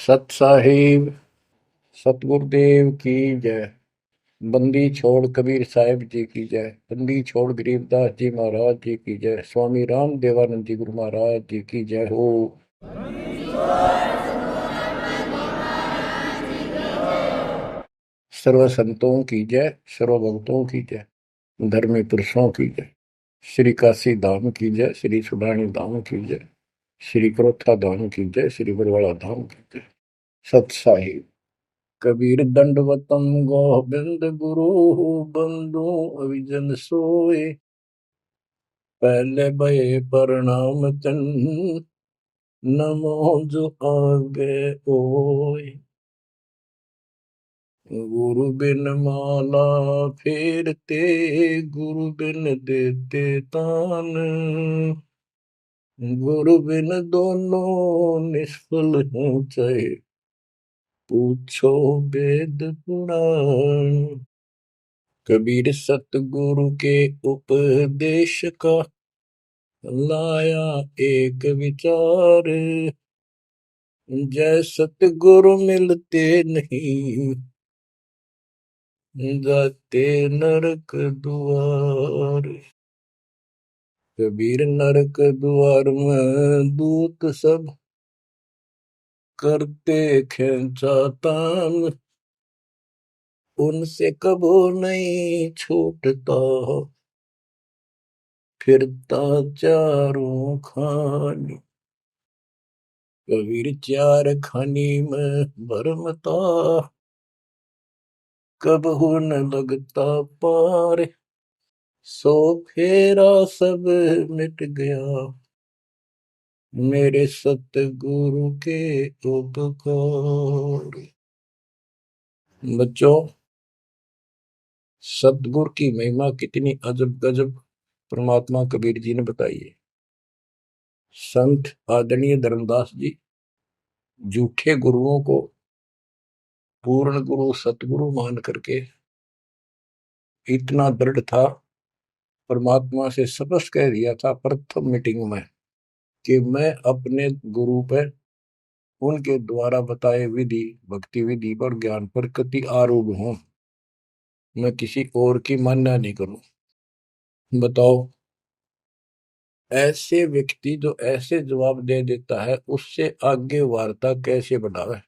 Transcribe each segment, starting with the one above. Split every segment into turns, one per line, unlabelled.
सत साहिब सतगुरुदेव की जय। बंदी छोड़ कबीर साहिब जी की जय। बंदी छोड़ गरीबदास जी महाराज जी की जय। स्वामी राम देवानंद जी गुरु महाराज जी की जय हो। सर्व संतों की जय, सर्व भक्तों की जय, धर्मी पुरुषों की जय। श्री काशी धाम की जय, श्री सुडानी धाम की जय, श्री क्रोथा धाम की जय, श्री बरवाड़ा धाम की जय। सत साहिब। कबीर दंडवतम गोविंद गुरु बंधु अविजन सोए। पहले भये प्रणाम तन नमो जो आगे ओए। गुरु बिन माला फेरते, गुरु बिन देते तान, गुरु बिन दोनों निष्फल हैं चाहे पूछो वेद पुराण। कबीर सतगुरु के उपदेश का लाया एक विचार। जय सतगुरु मिलते नहीं, जाते नरक द्वार। कबीर नरक द्वार में दूत सब करते खेचा तान, उनसे कबो नहीं छूटता फिरता चारों खानी। कबीर चार खानी में भरमता, कबहू न लगता पार। सो फेरा सब मिट गया, मेरे सतगुरु के उपकार। बच्चों, सतगुरु की महिमा कितनी अजब गजब परमात्मा कबीर जी ने बताई है। संत आदरणीय धर्मदास जी झूठे गुरुओं को पूर्ण गुरु सतगुरु मान करके इतना दृढ़ था, परमात्मा से स्पष्ट कह दिया था प्रथम मीटिंग में कि मैं अपने गुरु पर, उनके द्वारा बताए विधि भक्ति विधि पर ज्ञान पर कति आरूढ़ हूं। मैं किसी और की मान्य नहीं करूं। बताओ, ऐसे व्यक्ति जो ऐसे जवाब दे देता है उससे आगे वार्ता कैसे बढ़ावे।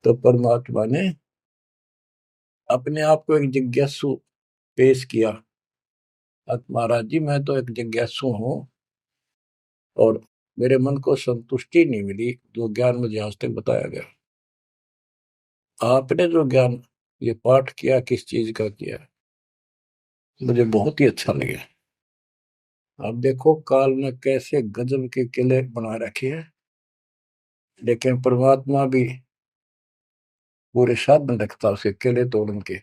तो परमात्मा ने अपने आप को एक जिज्ञासु पेश किया। महाराज जी, मैं तो एक जिज्ञासु हूं और मेरे मन को संतुष्टि नहीं मिली जो ज्ञान मुझे आज तक बताया गया। आपने जो ज्ञान ये पाठ किया किस चीज का किया, मुझे बहुत ही अच्छा लगा। अब देखो काल ने कैसे गजब के किले बना रखे हैं, लेकिन परमात्मा भी पूरे साधन रखता उसके किले तोड़न के।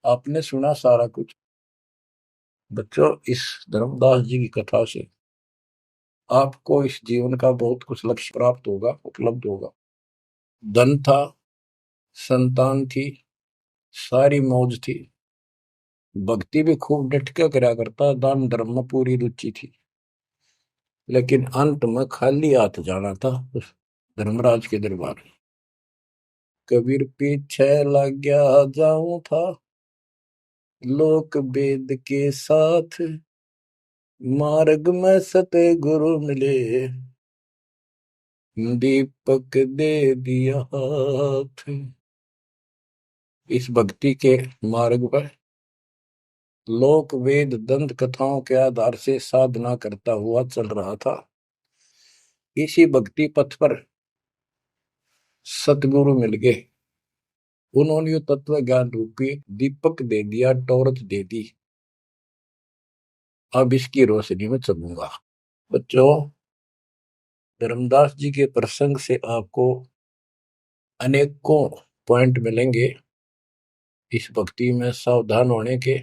आपने सुना सारा कुछ। बच्चों, इस धर्मदास जी की कथा से आपको इस जीवन का बहुत कुछ लक्ष्य प्राप्त होगा, उपलब्ध होगा। धन था, संतान थी, सारी मौज थी, भक्ति भी खूब डट के करा करता, दान धर्म में पूरी रुचि थी, लेकिन अंत में खाली हाथ जाना था उस धर्मराज के दरबार। कबीर पीछे लग गया जाऊं था, लोक वेद के साथ, मार्ग में सतगुरु मिले, दीपक दे दिया हाथ। इस भक्ति के मार्ग पर लोक वेद दंत कथाओं के आधार से साधना करता हुआ चल रहा था। इसी भक्ति पथ पर सतगुरु मिल गए। उन्होंने तत्व ज्ञान रूपी दीपक दे दिया, टॉर्च दे दी। अब इसकी रोशनी में चलूंगा। बच्चों, धर्मदास जी के प्रसंग से आपको अनेकों पॉइंट मिलेंगे इस भक्ति में सावधान होने के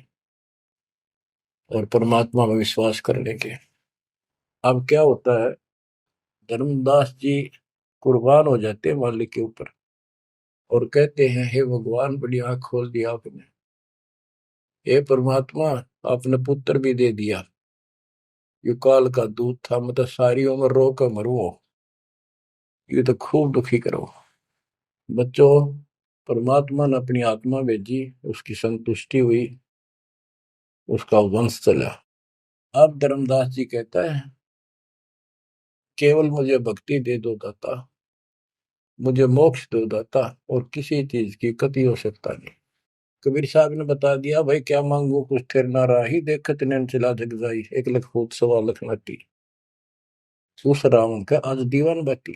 और परमात्मा में विश्वास करने के। अब क्या होता है, धर्मदास जी कुर्बान हो जाते हैं मालिक के ऊपर और कहते हैं, हे भगवान, बड़ी आंख खोल दिया आपने। हे परमात्मा, आपने पुत्र भी दे दिया। युकाल का दूध था, मतलब सारी उम्र रो कर मरो। ये तो खूब दुखी करो। बच्चों, परमात्मा ने अपनी आत्मा भेजी, उसकी संतुष्टि हुई, उसका वंश चला। अब धर्मदास जी कहता है, केवल मुझे भक्ति दे दो दाता, मुझे मोक्ष दो दाता, और किसी चीज की कति आवश्यकता नहीं। कबीर साहब ने बता दिया, भाई क्या मांगू कुछ ठेर ना राही, देखत नैन चला जग जाई, एक लख फूट सवा लख नाटी। उस रावण का आज दीवान बाटी।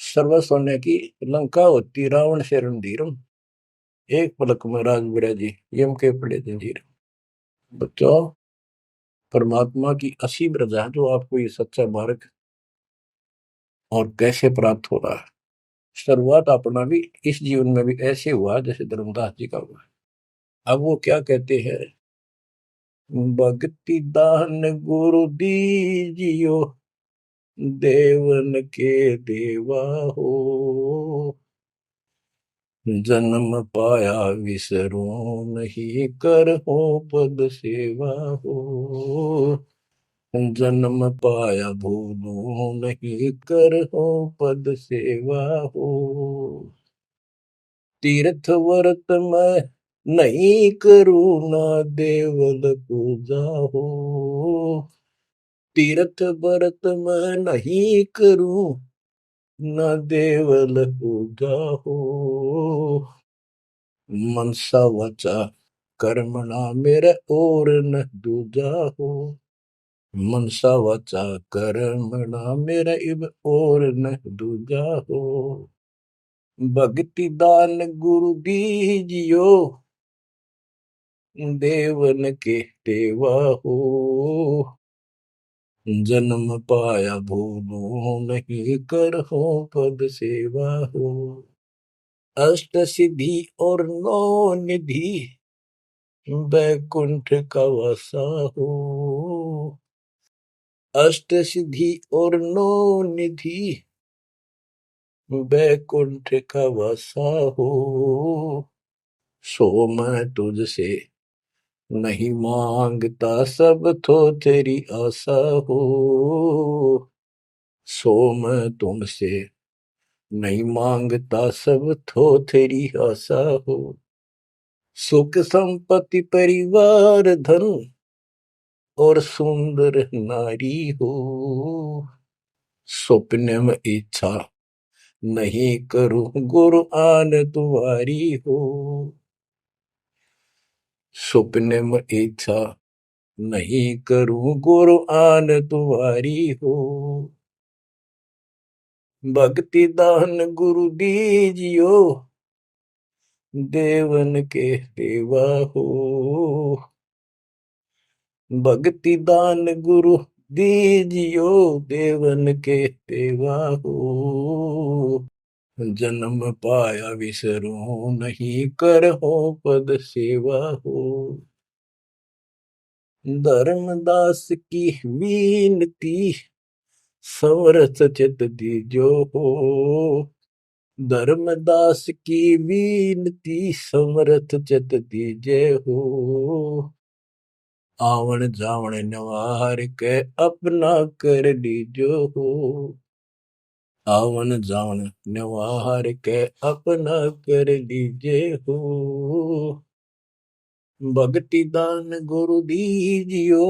सर्व सोने की लंका होती, रावण से रणधीरम, एक पलक में राज बिराजी, यम के पड़े जंजीर। बच्चों, परमात्मा की असीम रजा है जो आपको ये सच्चा मार्ग और कैसे प्राप्त हो रहा है। शुरुआत अपना भी इस जीवन में भी ऐसे हुआ जैसे धर्मदास जी का हुआ। अब वो क्या कहते हैं, भक्ति दान गुरु दीजियो, देवन के देवा हो, जन्म पाया विसरो नहीं, कर हो पद सेवा हो, जन्म पाया भूलो नहीं, कर हो पद सेवा हो, तीर्थ व्रत मैं नहीं करूँ ना, देवल पूजा हो, तीर्थ व्रत मैं नहीं करूँ ना, देवल पूजा हो, मनसा वाचा कर्मणा मेरा और न दूजा हो, मनसा वाचा कर्मणा मेरा इब और न दूजा हो, भक्ति दान गुरु दीजियो, देवन के देवा हो, जन्म पाया भूलो नहीं, कर हो पद सेवा हो, अष्ट सिद्धि और नौ निधि, बैकुंठ का वासा हो, अष्ट सिद्धि और नौ निधि, बैकुंठ का वासा हो, सो मैं तुझसे नहीं मांगता, सब तो तेरी आशा हो, सो मैं तुमसे नहीं मांगता, सब तो तेरी आशा हो, सुख संपत्ति परिवार धन और सुंदर नारी हो, स्वप्न में इच्छा नहीं करूं, गुरु आन तुम्हारी हो, स्वप्न में इच्छा नहीं करूं, गुरु आन तुम्हारी हो, भक्ति दान गुरु दीजियो, देवन के देवा हो, भक्ति दान गुरु दीजियो, देवन के देवा हो, जन्म पाया विसरो नहीं, कर हो पद सेवा हो, धर्मदास की विनती, समरथ चित दीजो हो, धर्मदास की विनती, समरथ चित दीजे हो, आवन जावन नवार के अपना कर लीजो हो, आवन जावन नवार के अपना कर लीजे हो, भक्ति दान गुरु दीजियो,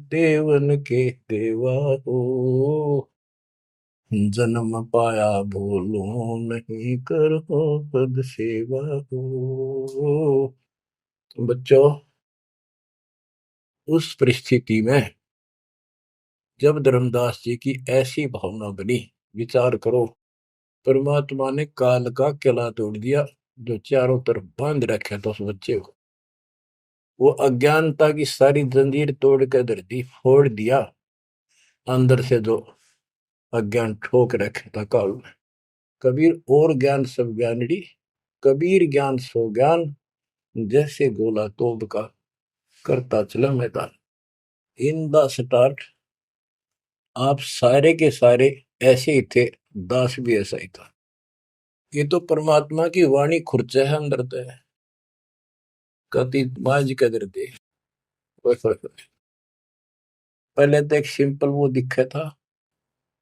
देवन के देवा हो, जन्म पाया भूलो नहीं, करो पद सेवा हो। बच्चों, उस परिस्थिति में जब धर्मदास जी की ऐसी भावना बनी, विचार करो, परमात्मा ने काल का किला तोड़ दिया जो चारों तरफ बांध रखा था उस बच्चे को। वो अज्ञानता की सारी जंजीर तोड़ कर धरती फोड़ दिया, अंदर से जो अज्ञान ठोक रखे था काल में। कबीर और ज्ञान सब ज्ञानड़ी, कबीर ज्ञान सो ज्ञान, जैसे गोला तोप का करता चला मैदान। इन द स्टार्ट आप सारे के सारे ऐसे ही थे, दास भी ऐसा ही था। ये तो परमात्मा की वाणी खुर्च है अंदर तो है, कति माज कदर दे। पहले तो एक सिंपल वो दिखा था,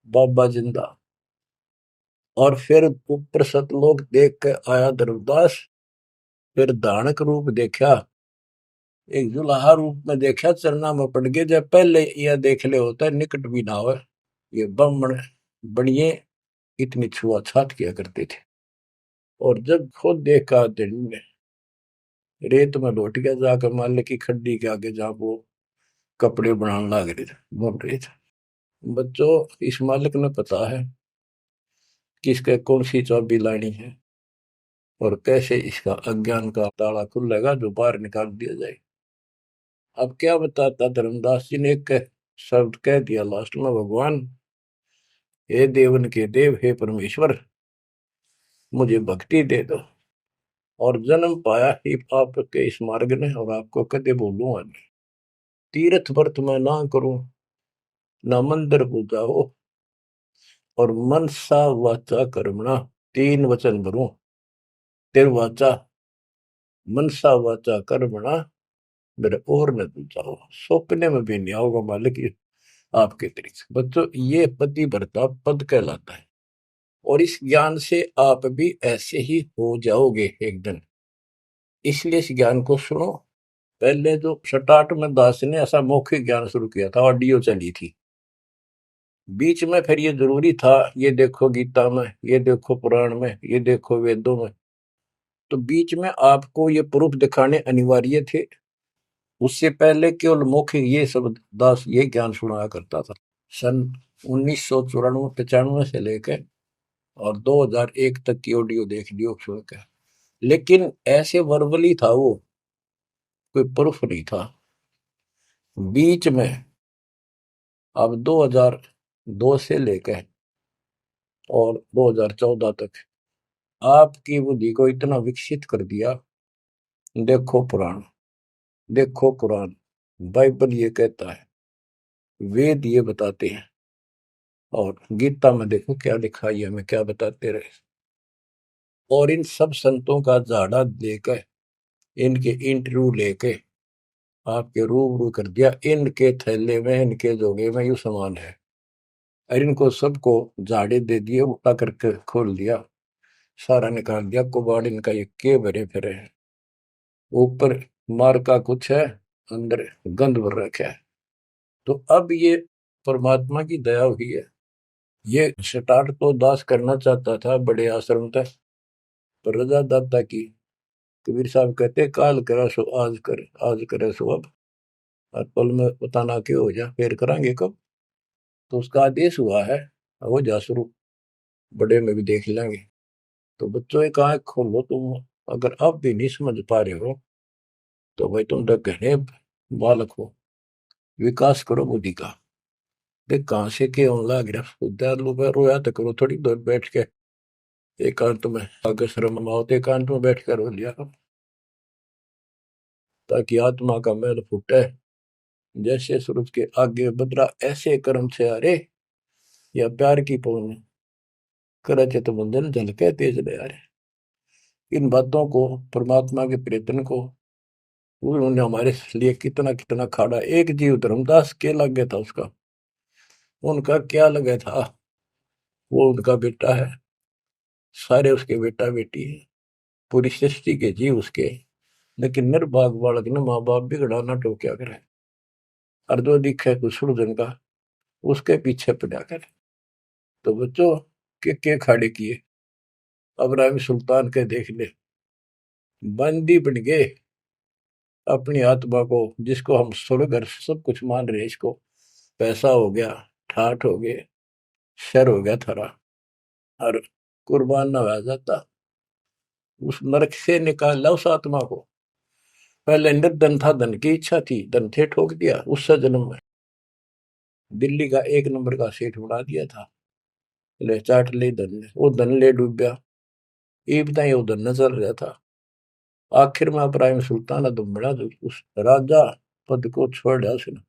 बाबा जिंदा, और फिर ऊपर सतलोक देख के आया धर्मदास, फिर दानक रूप देखा, एक जुलाहा रूप में देखा, चरना में पड़ गए। जब पहले यह देख ले होता है निकट भी ना हो, ये ब्राह्मण बनिए इतनी छुआछात किया करते थे। और जब खुद देखा दिन में रेत में लौट गया, जाकर मालिक की खड्डी के आगे जहाँ वो कपड़े बनाने लग रहे थे, बुन रहे थे। बच्चों, इस मालिक ने पता है किसके कौन सी चाबी लानी है और कैसे इसका अज्ञान का ताला खुलेगा जो बाहर निकाल दिया जाए। अब क्या बताता धर्मदास जी ने, एक शब्द कह दिया लास्ट में, भगवान हे देवन के देव, हे परमेश्वर, मुझे भक्ति दे दो और जन्म पाया ही आपके इस मार्ग ने, और आपको कदे बोलूंगा नहीं। तीर्थ व्रत में ना करूं, ना मंदिर पूजा हो, और मनसा वाचा कर्मणा, तीन वचन भरूं, तिर वाचा मनसा वाचा कर्मणा, मेरे और न दूजा हो, सपने में भी नहीं आओगे मालिक आपके तरीके। बच्चों, ये पति भरता पद कहलाता है, और इस ज्ञान से आप भी ऐसे ही हो जाओगे एक दिन। इसलिए इस ज्ञान को सुनो। पहले जो स्टार्ट में दास ने ऐसा मौखिक ज्ञान शुरू किया था, ऑडियो चली थी, बीच में फिर ये जरूरी था, ये देखो गीता में, ये देखो पुराण में, ये देखो वेदों में, तो बीच में आपको ये प्रूफ दिखाने अनिवार्य थे। उससे पहले केवल मौखिक ये सब दास ये ज्ञान सुनाया करता था। सन 1994-95 से लेकर और 2001 तक की ऑडियो देख लियो सुन के, लेकिन ऐसे वर्बली था वो, कोई प्रूफ नहीं था। बीच में अब 2002 से लेकर और 2014 तक आपकी बुद्धि को इतना विकसित कर दिया। देखो पुराण, देखो कुरान, बाइबल ये कहता है, वेद ये बताते हैं, और गीता में देखो क्या लिखा है, हमें क्या बताते रहे। और इन सब संतों का झाड़ा देकर, इनके इंटरव्यू लेके आपके रूबरू कर दिया, इनके थैले में, इनके जोगे में यू सामान है, और इनको सबको झाड़े दे दिए, उल्टा करके खोल दिया, सारा निकाल दिया कुबाड़ इनका, ये के भरे फिरे हैं। ऊपर मार का कुछ है, अंदर गंध भर रखा है। तो अब ये परमात्मा की दया हुई है। ये स्टार्ट तो दास करना चाहता था बड़े आश्रम तक, पर रजा दाता की। कबीर साहब कहते, काल करा सो आज कर, आज करे सो अब, और पल में बताना क्यों हो जा, फिर करांगे कब। तो उसका आदेश हुआ है, हो जा शुरू, बड़े में भी देख लेंगे। तो बच्चों एक आंख खोलो तुम, अगर अब भी नहीं समझ पा रहे हो तो भाई तुम तो घने बालक हो, विकास करो बुद्धि का। देख कहाँ से के होने लग रहा, उद्यार लो रोया तो करो थोड़ी देर बैठ के, एकांत में अगर शर्म आओ तो एकांत में बैठ कर रो लिया करो, ताकि आत्मा का मैल फूटे। जैसे सूरज के आगे बदरा, ऐसे कर्म से अरे, या प्यार की पवन करे चित बंधन झलके तेज ले आ रहे। इन बातों को, परमात्मा के प्रेतन को, उन्होंने हमारे लिए कितना कितना खाड़ा। एक जीव धर्मदास के लग गया था उसका, उनका क्या लगा था, वो उनका बेटा है, सारे उसके बेटा बेटी है, पूरी सृष्टि के जीव उसके। लेकिन निर्भाग बालक ने माँ बाप बिगड़ा ना टोक्या करे, और जो दिखे कुछ जन का उसके पीछे पड़ा करे। तो बच्चों के खाड़े किए, अब्राहिम सुल्तान के देख ले, बंदी बन गए अपनी आत्मा को, जिसको हम स्वर्ग और सब कुछ मान रहे, इसको पैसा हो गया, ठाठ हो गए, शर हो गया थारा, और कुर्बान ना हो जाता, उस नरक से निकाल ला उस आत्मा को। पहले निर्धन था, धन की इच्छा थी, धन थे ठोक दिया, उससे जन्म में दिल्ली का एक नंबर का सेठ बना दिया था, ले चाट ले धन ने, वो धन ले डूब गया, ये बताइए वो धन न चल रहा था। आखिर में इब्राहिम सुल्तान अदम बड़ा, जो उस राजा पद को छोड़ दिया उसने,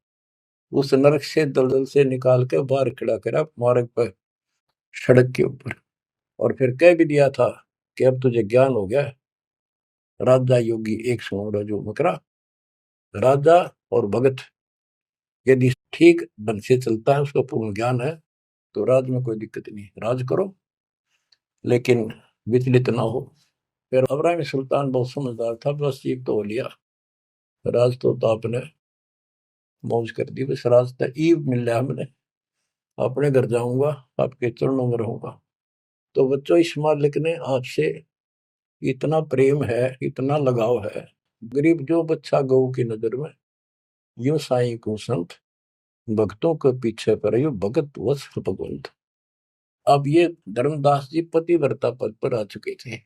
उस नरक से दलदल से निकाल के बाहर खड़ा करा मार्ग पर, सड़क के ऊपर, और फिर कह भी दिया था कि अब तुझे ज्ञान हो गया। राजा योगी एक सुनो जो मकरा, राजा और भगत यदि ठीक ढंग से चलता है, उसको पूर्ण ज्ञान है, तो राज में कोई दिक्कत नहीं, राज करो। लेकिन विचलित ना हो। फिर इब्राहिम सुल्तान बहुत समझदार था, बस ये तो हो लिया, राज तो आपने मौज कर दी, बस रास्ता ईब मिल रहा हमने, अपने घर जाऊंगा, आपके चरणों में रहूंगा। तो बच्चों, इस मालिक ने आपसे इतना प्रेम है, इतना लगाव है, गरीब जो बच्चा गऊ की नजर में, यूं साईं को संत, भक्तों के पीछे पर यूं भगत वत्स भगवंत। अब ये धर्मदास जी पतिव्रता पद पर आ चुके थे।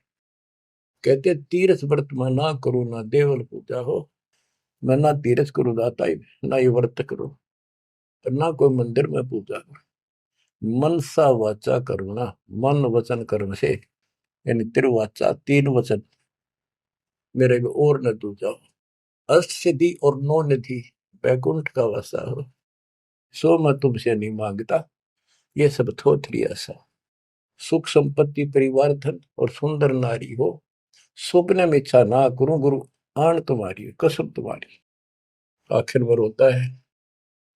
कहते तीर्थ व्रत मैं ना करूं, ना देवल पूजा हो, मैं ना तीर्थ करूं दाता ही, ना ये व्रत करूं, और ना कोई मंदिर में पूजा करूं। मन सा वाचा करुणा, मन वचन कर्म से, यानी तिरुवाचा, तीन वचन मेरे को और न तू जाओ, अष्ट सिद्धि और नौ निधि, बैकुंठ का वासा हो, सो मैं तुमसे नहीं मांगता, ये सब थोथरी ऐसा। सुख संपत्ति परिवार धन और सुंदर नारी हो, स्वप्न में इच्छा ना करूं गुरु, आन तुम्हारी कसम तुम्हारी। आखिर में रोता है,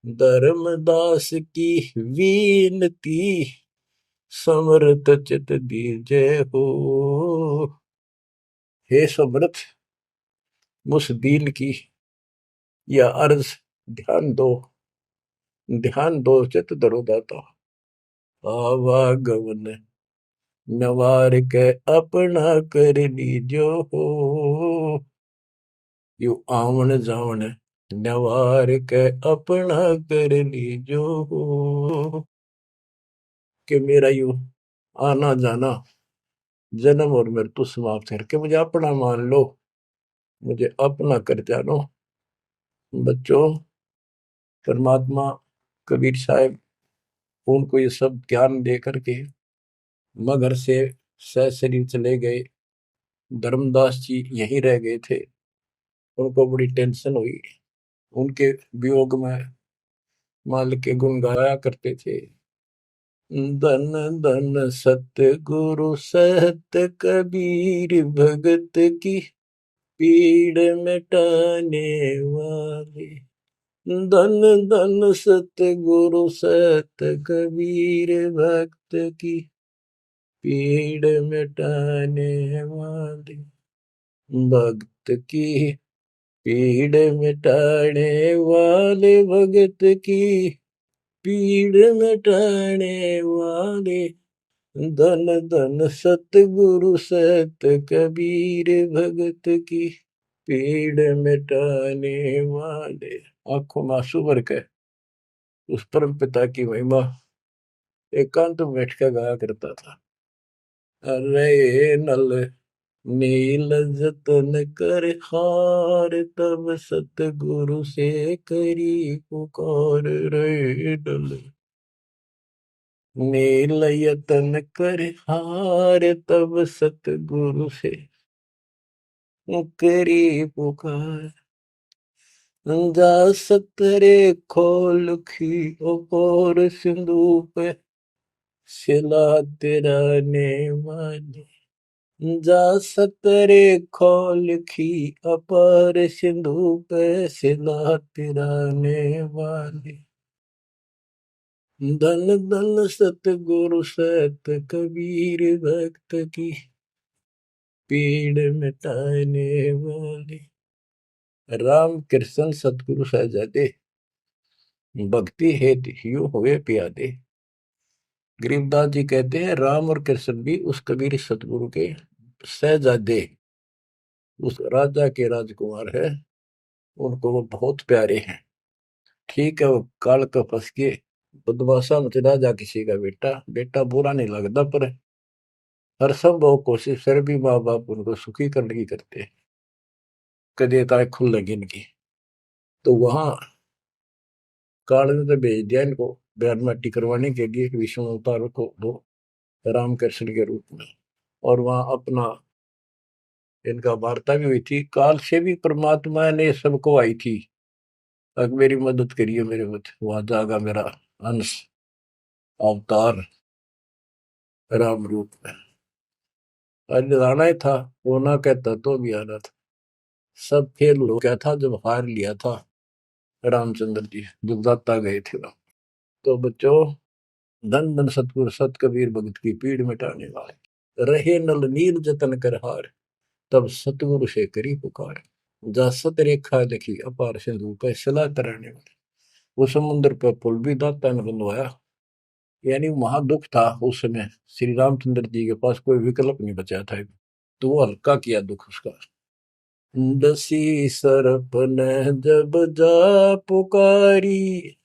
धर्मदास की वीनती, समर्थ चित दीजे हो। हे समर्थ, मुझ दीन की यह अर्ज ध्यान दो, ध्यान दो चित धरो दाता। आवागमन नवार के अपना कर लीजो हो, यू आवन जावन नवार के अपना कर लीजो हो। कि मेरा यू आना जाना, जन्म और मृत्यु समाप्त करके मुझे अपना मान लो, मुझे अपना कर जानो। बच्चों, परमात्मा कबीर साहब उनको ये सब ज्ञान दे करके मगर से सशरीर चले गए। धर्मदास जी यहीं रह गए थे। उनको बड़ी टेंशन हुई। उनके वियोग में मालिक के गुण गाया करते थे। धन धन सतगुरु सहत कबीर, भगत की पीड़ मिटाने वाले। धन धन सतगुरु सहत कबीर, भक्त की पीड़ मिटाने वाले। भक्त की पीड़ मिटाने वाले, भगत की पीड़ मिटाने वाले। धन धन सतगुरु सहत कबीर, भगत की पीड़ मिटाने वाले। आंखों में आंसू भर के उस परम पिता की महिमा एकांत में बैठ कर गाया करता था। अरे नल नील जतन कर हार, तब सतगुरु से करी पुकार। रे नल नील यतन कर हार, तब सतगुरु से करी पुकार। जा सतरे खोल खी और सिंधु पे, सिला तेरा ने वाली। जा सतरे खोल खी अपार सिंधु पे, सिला तिराने वाली। धन धन सतगुरु सहत कबीर, भक्त की पीड़ मिटाने वाली। राम कृष्ण सतगुरु सहजादे, भक्ति हेत ह्यू हुए प्यादे। गरीबदास जी कहते हैं राम और कृष्ण भी उस कबीर सतगुरु के सहजादे, उस राजा के राजकुमार है, उनको वो बहुत प्यारे हैं। ठीक है, वो काल का फंस के बदमाशा मत राजा किसी का बेटा, बेटा बुरा नहीं लगता, पर हर संभव कोशिश फिर भी माँ बाप उनको सुखी करने की करते हैं, कदे ताए खुल लगी इनकी। तो वहां काल ने तो भेज दिया इनको बयान माटी करवाने के लिए विष्णु अवतार को, वो रामकृष्ण के रूप में। और वहां अपना इनका वार्ता भी हुई थी। काल से भी परमात्मा ने सबको आई थी, अब मेरी मदद करिए, मेरे मत वहां जागा मेरा अंश अवतार राम रूप में। आज आना ही था, वो ना कहता तो भी आना था। सब फेल हो गया था जब हार लिया था रामचंद्र जी, जब दाता गए थे वहां। तो बच्चों, धन धन सतगुरु सत कबीर, भगत की पीड़ मिटाने वाले। रहे नल नील जतन कर हार, तब सतगुरु से करी पुकार। जा सत रेखा लिखी अपार सिंधु पे सला तराने वाले। वो समुद्र पर पुल भी दाता ने बनवाया। यानी वहां दुख था उस समय, श्री रामचंद्र जी के पास कोई विकल्प नहीं बचा था, तो वो हल्का किया दुख उसका। दसी सरप ने जब जा पुकारी,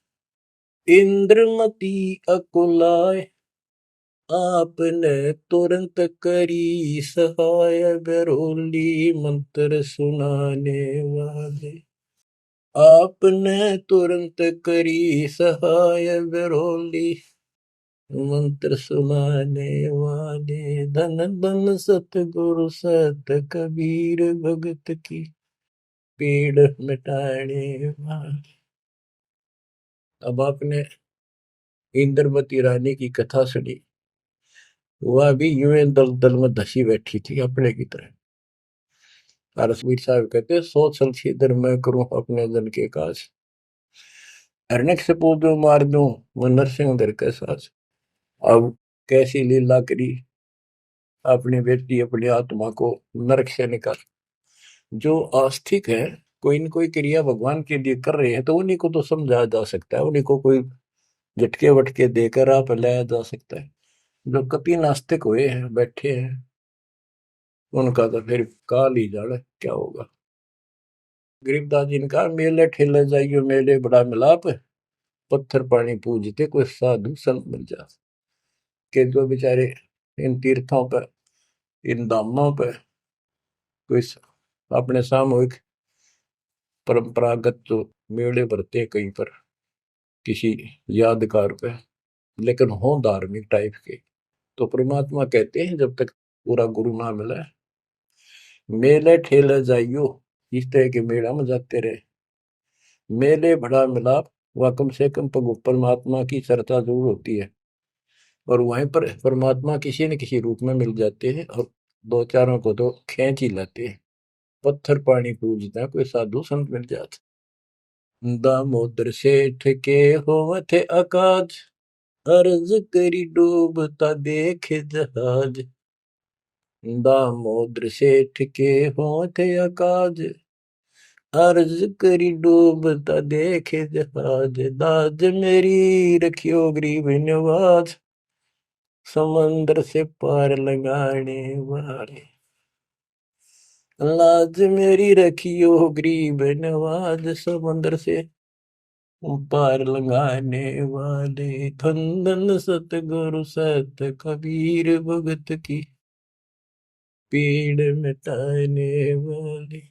इंद्रमती अकुलाय, आपने तुरंत करी सहाय, बरोली मंत्र सुनाने वाले। आपने तुरंत करी सहाय, बरोली मंत्र सुनाने वाले। धन धन सतगुरु सत कबीर, भगत की पीड़ मिटाने वाले। अब आपने इंद्रवती रानी की कथा सुनी। वह भी यूं दल दल में धसी बैठी थी अपने की तरह। रसवीर साहब कहते, सोच छलछीदर मैं करूं अपने जन के काज, हरनेक से पूजो मार दूं मैं नरसिंह दर के साज। अब कैसी लीला करी अपनी बेटी अपनी आत्मा को नरक से निकाल। जो आस्तिक है, कोई न कोई क्रिया भगवान के लिए कर रहे हैं, तो उन्हीं को तो समझाया जा सकता है, उन्हीं को कोई झटके वटके देकर आप लाया जा सकता है। जो कति नास्तिक हुए हैं बैठे हैं, उनका तो फिर काल ही जाने क्या होगा। गरीबदास जी ने कहा, मेले ठेले जाइयो मेले बड़ा मिलाप, पत्थर पानी पूजते कोई साधु संत मिल जा। के जो बेचारे इन तीर्थों पर, इन धामों पर कोई अपने सामूहिक परंपरागत जो मेले भरते हैं कहीं पर किसी यादगार पे, लेकिन हो धार्मिक टाइप के, तो परमात्मा कहते हैं जब तक पूरा गुरु ना मिला, मेले ठेले जाइयो, इस तरह के मेला में जाते रहे, मेले बड़ा मिलाप, वह कम से कम परमात्मा की चर्चा जरूर होती है, और वहीं पर परमात्मा किसी न किसी रूप में मिल जाते हैं, और दो चारों को तो खींच ही लाते हैं। पत्थर पानी पूजता है कोई साधु संत मिल जाते। दामोदर सेठ के होवत अकाज, अर्ज करी डूबता देखे जहाज। दामोदर सेठ के होवत अकाज, अर्ज करी डूबता देखे जहाज। दाज मेरी रखियो गरीब नवाज, समंदर से पार लगाने वाले। लाज मेरी रखियो गरीब नवाज, समंदर से पार लगाने वाले। धन धन सतगुरु सत कबीर, भगत की पीड़ मिटाने वाले।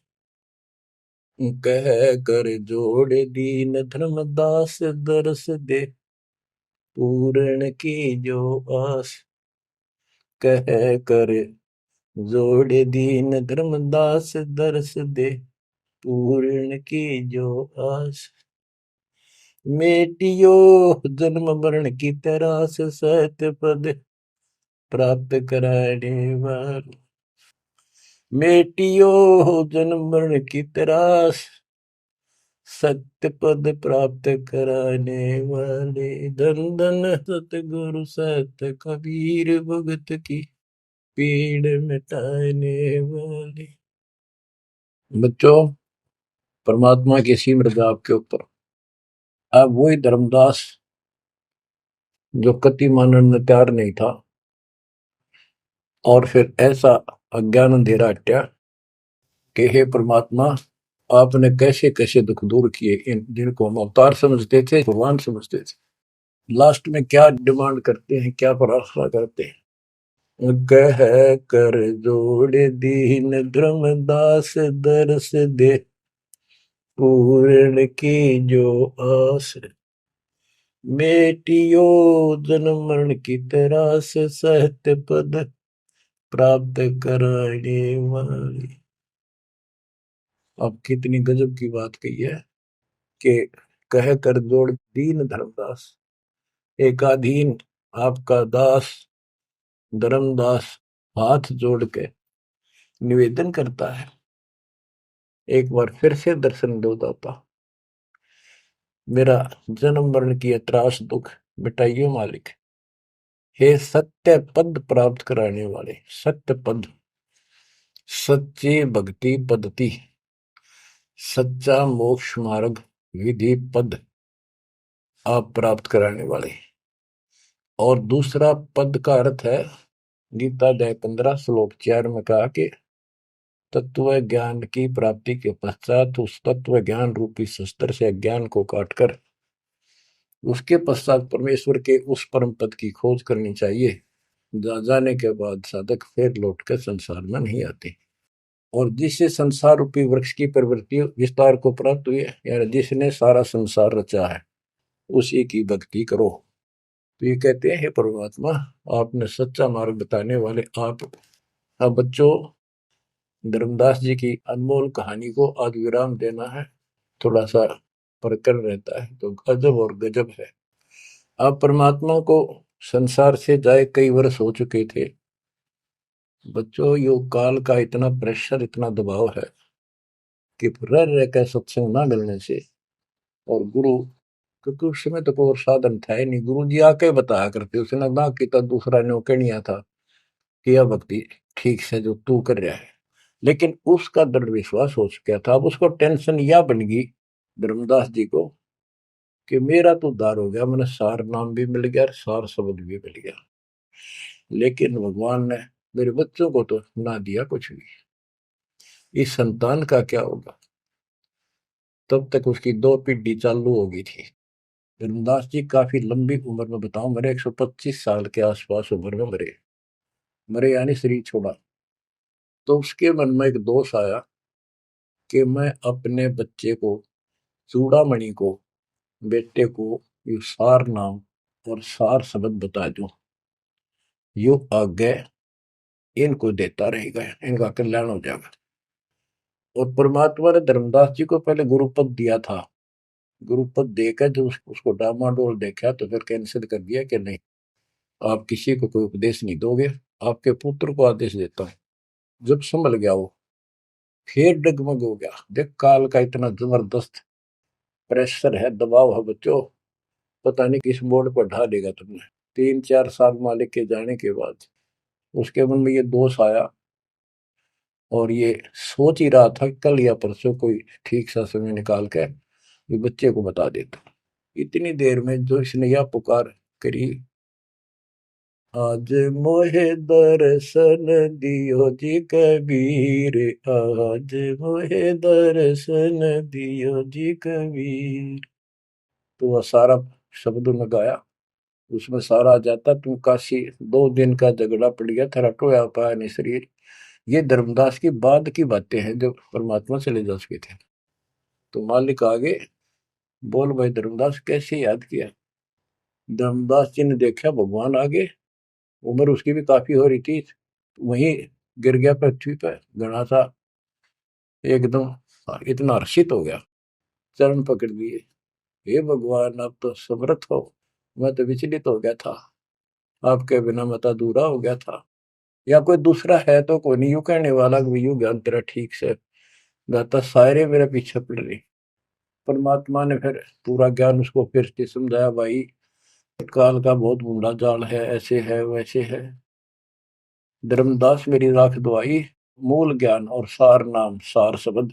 कह कर जोड़ दीन धर्मदास, दरस दे पूर्ण की जो आस। कह कर जोड़ दीन धर्मदास, दरस दे पूर्ण की जो आस। मेटियो जन्म मरण की तरास, सत्य पद प्राप्त कराने वाले। मेटियो जन्म मरण की तरास, सत्य पद प्राप्त कराने वाले। धन धन सतगुरु सत कबीर, भगत की पीड़ मिटाने वाले। बच्चों, परमात्मा की सिमरन आपके ऊपर। अब वही धर्मदास जो कति मानने में तैयार नहीं था, और फिर ऐसा अज्ञान अंधेरा हटा कि हे परमात्मा, आपने कैसे कैसे दुख दूर किए, इन जिनको हम अवतार समझते थे, भगवान समझते थे, लास्ट में क्या डिमांड करते हैं, क्या प्रार्थना करते हैं। कह कर जोड़ दीन धर्मदास, दरस दे पूर्ण की जो आस। मेटियो जन्म मरण की तरास, सहत पद प्राप्त कराने वाली। अब कितनी गजब की बात कही है कि कह कर जोड़ दीन धर्मदास, एक अधीन आपका दास धर्मदास हाथ जोड़ के निवेदन करता है, एक बार फिर से दर्शन दो दाता, मेरा जन्म मरण की त्रास दुख मिटाइयो मालिक। हे सत्य पद प्राप्त कराने वाले, सत्य पद, सच्ची भक्ति पद्धति, सच्चा मोक्ष मार्ग विधि पद आप प्राप्त कराने वाले। और दूसरा पद का अर्थ है, गीता अध्याय 15 श्लोक 4 में कहा कि तत्व ज्ञान की प्राप्ति के पश्चात उस तत्व ज्ञान रूपी शस्त्र से ज्ञान को काटकर उसके पश्चात परमेश्वर के उस परम पद की खोज करनी चाहिए। जाने के बाद साधक फिर लौटकर संसार में नहीं आते। और जिससे संसार रूपी वृक्ष की प्रवृत्ति विस्तार को प्राप्त हुई है, यानी जिसने सारा संसार रचा है, उसी की भक्ति करो। तो ये कहते हैं, हे परमात्मा, आपने सच्चा मार्ग बताने वाले आप। अब बच्चों, धर्मदास जी की अनमोल कहानी को आज विराम देना है। थोड़ा सा प्रकरण रहता है तो गजब और गजब है। आप परमात्मा को संसार से जाए कई वर्ष हो चुके थे। बच्चों, योग काल का इतना प्रेशर, इतना दबाव है कि रह रह कर सत्संग ना मिलने से, और गुरु, क्योंकि उस समय तो कोई और साधन था ही नहीं, गुरु जी आके बताया करते, उसने ना किया दूसरा न्यों नहीं था कि यह भक्ति ठीक से जो तू कर रहा है। लेकिन उसका दृढ़ विश्वास हो चुका था। अब उसको टेंशन यह बन गई धर्मदास जी को कि मेरा तो उद्धार हो गया, मैंने सार नाम भी मिल गया, सार शब्द भी मिल गया, लेकिन भगवान ने मेरे बच्चों को तो ना दिया कुछ भी। इस संतान का क्या होगा? तब तक उसकी 2 पीढ़ी चालू हो गई थी। धर्मदास जी काफी लंबी उम्र में, बताऊं, मेरे 125 साल के आसपास उम्र में मरे। मरे यानी शरीर छोड़ा। तो उसके मन में एक दोष आया कि मैं अपने बच्चे को, चूड़ामणि को, बेटे को ये सार नाम और सार शब्द बता दूं, यो आगे इनको देता रहेगा, इनका कल्याण हो जाएगा। और परमात्मा ने धर्मदास जी को पहले गुरुपद दिया था। गुरुपद देकर जो उसको डामाडोल देखा तो फिर कैंसिल कर दिया कि नहीं, आप किसी को कोई उपदेश नहीं दोगे, आपके पुत्र को आदेश देता हूं। जब संभल गया वो, फिर डगमग हो गया। देख, काल का इतना जबरदस्त प्रेशर है, दबाव है बच्चों, पता नहीं किस मोड़ पर ढा देगा तुमने। 3-4 साल मालिक के जाने के बाद उसके मन में ये दोष आया, और ये सोच ही रहा था कल या परसों कोई ठीक सा समय निकाल के ये बच्चे को बता देता। इतनी देर में जो इसने यह पुकार करी, आज मोहे दर्शन दियो जी कबीर, आज मोहे दर्शन दियो जी कबीर। तो वह सारा शब्दों में गाया, उसमें सारा आ जाता, तुम काशी 2 दिन का झगड़ा पड़ गया, तेरा टोया पाया नहीं शरीर। ये धर्मदास की बाद की बातें हैं, जो परमात्मा चले जा चुके थे। तो मालिक आगे बोल, भाई धर्मदास कैसे याद किया? धर्मदास जी ने देखा भगवान आगे, उम्र उसकी भी काफी हो रही थी, वहीं गिर गया पृथ्वी पर घना सा, एकदम इतना हर्षित हो गया, चरण पकड़ लिए। हे भगवान, आप तो समर्थ हो, मैं तो विचलित हो गया था, आपके बिना मता अधूरा हो गया था। या कोई दूसरा है तो कोई नहीं, यूं कहने वाला कि यूं ज्ञान तेरा ठीक से गाता, सारे मेरे पीछे पड़ रही। परमात्मा ने फिर पूरा ज्ञान उसको फिर से समझाया, भाई काल का बहुत बूढ़ा जाल है, ऐसे है वैसे है। धर्मदास मेरी राख दवाई, मूल ज्ञान और सार नाम सार शब्द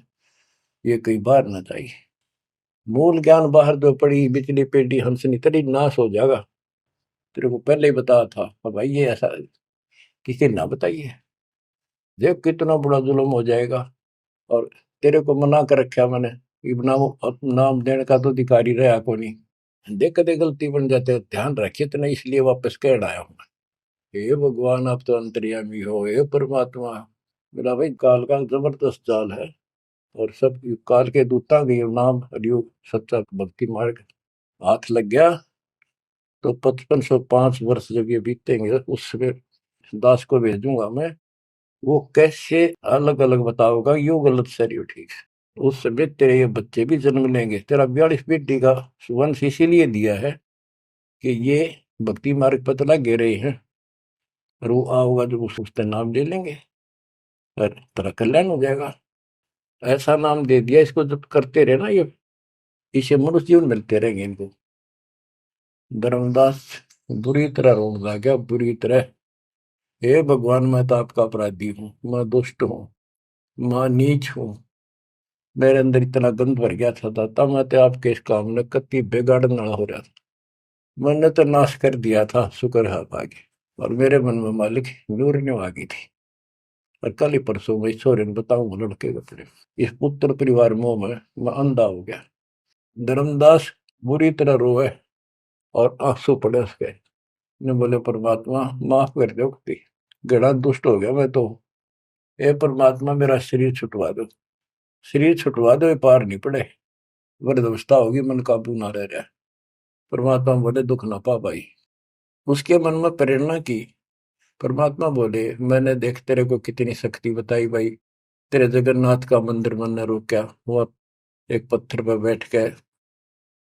ये कई बार ना जाए। मूल ज्ञान बाहर जो पड़ी बिचली पेटी हंसनी तेरी नाश हो जाएगा। तेरे को पहले ही बताया था, अब भाई ये ऐसा किसी ना बताइए, देख कितना बड़ा जुल्म हो जाएगा। और तेरे को मना कर रखा मैंने, नाम नाम देने का तो अधिकारी रहा को नहीं। देख कदे गलती बन जाते, ध्यान रखिए तो नहीं, इसलिए वापस कह आया हूँ। हे भगवान, आप तो अंतर्यामी हो, हे परमात्मा। मेरा भाई काल का जबरदस्त जाल है, और सब काल के दूता के नाम हरियो सच्चा भक्ति मार्ग हाथ लग गया तो 5505 वर्ष जब ये बीतेंगे, उस समय दास को भेजूंगा मैं, वो कैसे अलग अलग बताओगा, यू गलत सर यू ठीक। उस समय तेरे ये बच्चे भी जन्म लेंगे। तेरा 42 पीढ़ी का वंश इसीलिए दिया है कि ये भक्ति मार्ग पर तला गे रहे हैं, और वो आओगा जो उसका नाम ले लेंगे और तेरा कल्याण हो जाएगा। ऐसा नाम दे दिया, इसको जब करते रहे ना, ये इसे मनुष्य जीवन मिलते रहेंगे इनको। धर्मदास बुरी तरह रोने लगा, बुरी तरह। हे भगवान, मैं तो आपका अपराधी हूँ, मैं दुष्ट हूँ, मैं नीच हूँ। मेरे अंदर इतना गंद भर गया था दाता, मैं तो आपके इस काम ने कति बेगाड़न वाला हो रहा था। मैंने तो नाश कर दिया था, शुक्र है आप आगे। और मेरे मन में मालिक नूर ने आ गई थी। और कल ही परसों मैं ईश्वर ने बताऊंगा लड़के को अपने, इस पुत्र परिवार मोह में मैं अंधा हो गया। धर्मदास बुरी तरह रोए और आंसू पड़े उसके। ने बोले परमात्मा माफ कर दो, गड़ा दुष्ट हो गया मैं तो। ए परमात्मा, मेरा शरीर छुटवा दो, शरीर छुटवा दो, ये पार नहीं पड़े, वृद्धावस्था होगी, मन काबू ना रह रहा। परमात्मा बोले दुख ना पा भाई। उसके मन में प्रेरणा की। परमात्मा बोले मैंने देख तेरे को कितनी शक्ति बताई भाई। तेरे जगन्नाथ का मंदिर मैंने रोका, वो एक पत्थर पर बैठ के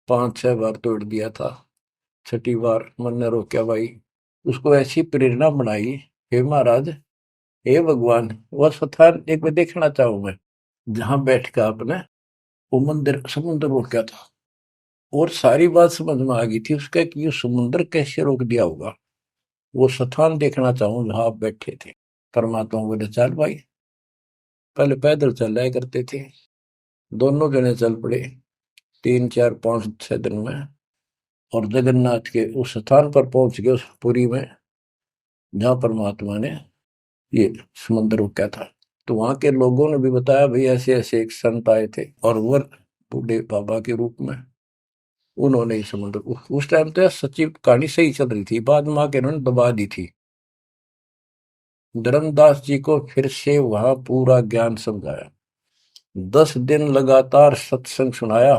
5-6 बार तोड़ दिया था, छठी बार मैंने रोका भाई। उसको ऐसी प्रेरणा बनाई, हे महाराज, हे भगवान, वह स्थान एक बार देखना चाहूं मैं जहां बैठ के आपने वो मंदिर समुद्र रोका था। और सारी बात समझ में आ गई थी उसका कि ये समुद्र कैसे रोक दिया होगा। वो स्थान देखना चाहूं जहां आप बैठे थे। परमात्मा बोले चल भाई। पहले पैदल चल रहा करते थे, दोनों जने चल पड़े 3-4-5-6 दिन में। और जगन्नाथ के उस स्थान पर पहुंच गए, उस पुरी में जहां परमात्मा ने ये समुद्र रोका था। तो वहां के लोगों ने भी बताया भाई ऐसे ऐसे एक संत आए थे और वो बूढ़े बाबा के रूप में उन्होंने ही समुद्र उस टाइम तो सच्ची कहानी सही चल रही थी, बाद में आके उन्होंने दबा दी थी। धर्मदास जी को फिर से वहां पूरा ज्ञान समझाया, 10 दिन लगातार सत्संग सुनाया।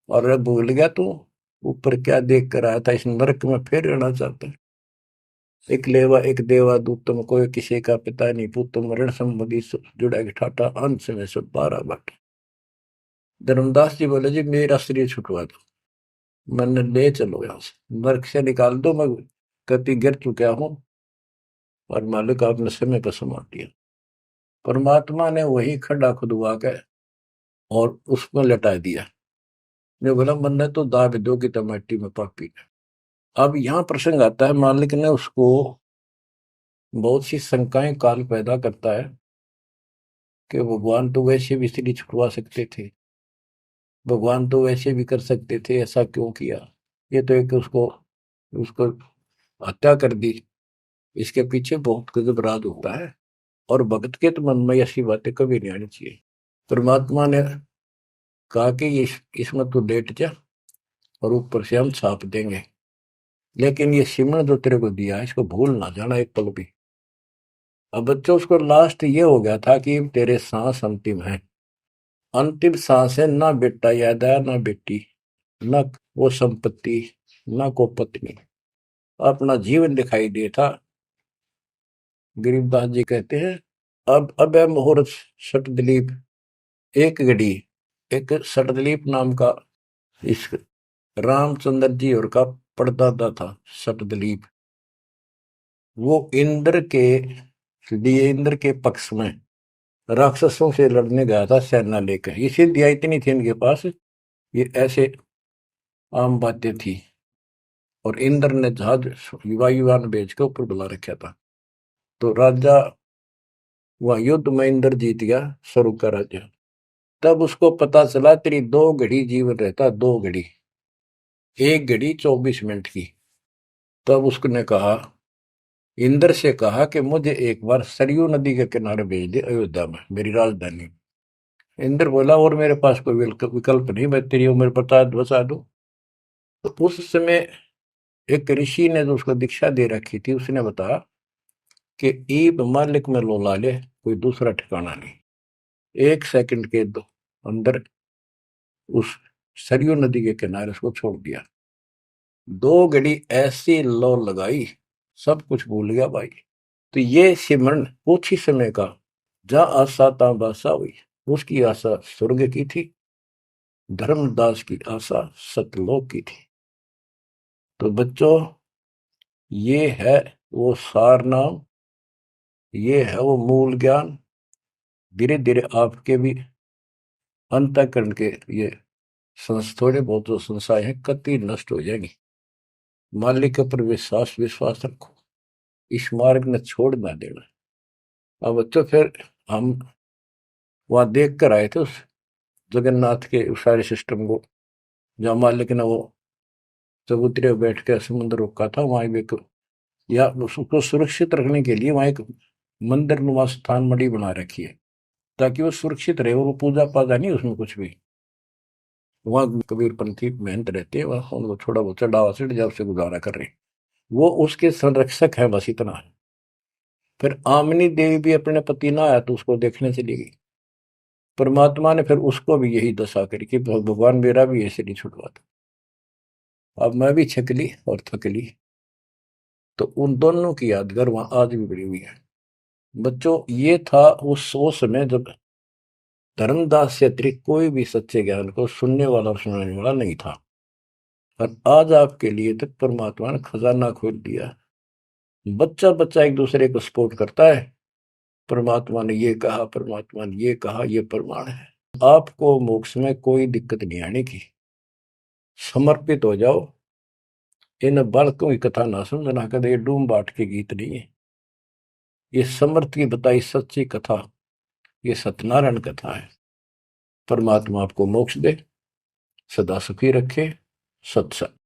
और अब भूल गया तू ऊपर क्या देख कर आया था, इस नरक में फिर रहना चाहता है। एक लेवा एक देवा दूत तुम कोई किसी का पिता नहीं पूत, तुम ऋण संबंधी जुड़ा के ठाटा अंश में सब 12 बाटे। धर्मदास जी बोले जी मेरा शरीर छुटवा दो, मैंने ले चलो यहाँ से, नरक से निकाल दो, मैं कति गिर चुका हूँ और मालिक आपने समय पर संभाल दिया। परमात्मा ने वही खड्डा खुदवा के और उसमें लटा दिया। जो बोला मन तो दाब दो कि टमाटी में पापी। अब यहाँ प्रसंग आता है, मालिक ने उसको बहुत सी शंकाएं काल पैदा करता है कि भगवान तो वैसे भी स्त्री छुड़वा सकते थे, भगवान तो वैसे भी कर सकते थे, ऐसा क्यों किया। ये तो एक उसको उसको हत्या कर दी। इसके पीछे बहुत गजब राज होता है। और भगत के तो मन में ऐसी बातें कभी नहीं आनी चाहिए। परमात्मा ने कहा कि इसमें तो लेट जा और ऊपर से हम छाप देंगे, लेकिन ये सिमरन जो तेरे को दिया है इसको भूल ना जाना एक पल भी। अब बच्चों उसको लास्ट ये हो गया था कि तेरे सांस अंतिम है, अंतिम सांस है, ना बेटा याद आया ना बेटी, ना वो संपत्ति, ना को पत्नी, अपना जीवन दिखाई दे था। गरीबदास जी कहते हैं अब है मुहूर्त सटदलीप एक घड़ी। एक सटदलीप नाम का इस रामचंद्र जी और का परदादा था सटदलीप। वो इंद्र के लिए इंद्र के पक्ष में राक्षसों से लड़ने गया था सेना लेकर। ये सिद्धियां इतनी थी इनके पास, ये ऐसे आम बातें थी। और इंद्र ने जहाज वायुयान भेज के ऊपर बुला रखा था। तो राजा वहां युद्ध में इंद्र जीत गया, स्वरूप का राजा। तब उसको पता चला तेरी 2 घड़ी जीवन रहता, 2 घड़ी, 1 घड़ी 24 मिनट की। तब उसने कहा, इंद्र से कहा कि मुझे एक बार सरयू नदी के किनारे भेज दे अयोध्या में, मेरी राजधानी। इंद्र बोला और मेरे पास कोई विकल्प नहीं, मैं तेरी उम्र बता दूं। तो उस समय एक ऋषि ने जो उसको दीक्षा दे रखी थी उसने बताया कि ईब मालिक में लोला ले, कोई दूसरा ठिकाना नहीं। 1 सेकंड के अंदर उस सरयू नदी के किनारे उसको छोड़ दिया। 2 घड़ी ऐसी लो लगाई, सब कुछ भूल गया भाई। तो ये सिमरन कुछ ही समय का, जहां आशा ता बासा हुई। उसकी आशा स्वर्ग की थी, धर्मदास की आशा सतलोक की थी। तो बच्चों, ये है वो सार नाम, ये है वो मूल ज्ञान। धीरे धीरे आपके भी अंतःकरण के ये थोड़े बहुत जो संशय हैं कति नष्ट हो जाएंगी। मालिक के ऊपर विश्वास विश्वास रखो, इस मार्ग में छोड़ ना देना। अब तो फिर हम वहां देख कर आए थे उस जगन्नाथ के उस सारे सिस्टम को, जहाँ मालिक ने वो चबूतरे बैठ के समुद्र रोका था, वहां भी या उसको सुरक्षित रखने के लिए वहां एक मंदिर नुमा स्थान मणि बना रखी है, ताकि वो सुरक्षित रहे और वो पूजा पाजा नहीं उसमें कुछ भी। वहां कबीरपंथी मेहनत रहते हैं, वहां उनको थोड़ा बहुत चढ़ावा चढ़ जाओ से गुजारा कर रहे हैं, वो उसके संरक्षक है, बस इतना है। फिर आमनी देवी भी अपने पति ना आया तो उसको देखने चली गई। परमात्मा ने फिर उसको भी यही दशा करी कि भगवान मेरा भी ऐसे नहीं छुड़वाता। अब मैं भी छकली और थकली, तो उन दोनों की यादगार वहां आज भी बड़ी हुई है। बच्चों, ये था उस समय जब धर्मदास से अतिरिक्त कोई भी सच्चे ज्ञान को सुनने वाला और सुनाने वाला नहीं था, और आज आपके लिए तक परमात्मा ने खजाना खोल दिया। बच्चा बच्चा एक दूसरे को सपोर्ट करता है, परमात्मा ने ये कहा, परमात्मा ने ये कहा, ये प्रमाण है। आपको मोक्ष में कोई दिक्कत नहीं आने की। समर्पित हो जाओ। इन बालकों की कथा ना समझना कदे, ये डूम बाट के गीत नहीं है, ये समर्थ की बताई सच्ची कथा, ये सत्यनारायण कथा है। परमात्मा आपको मोक्ष दे, सदा सुखी रखे। सत्संग।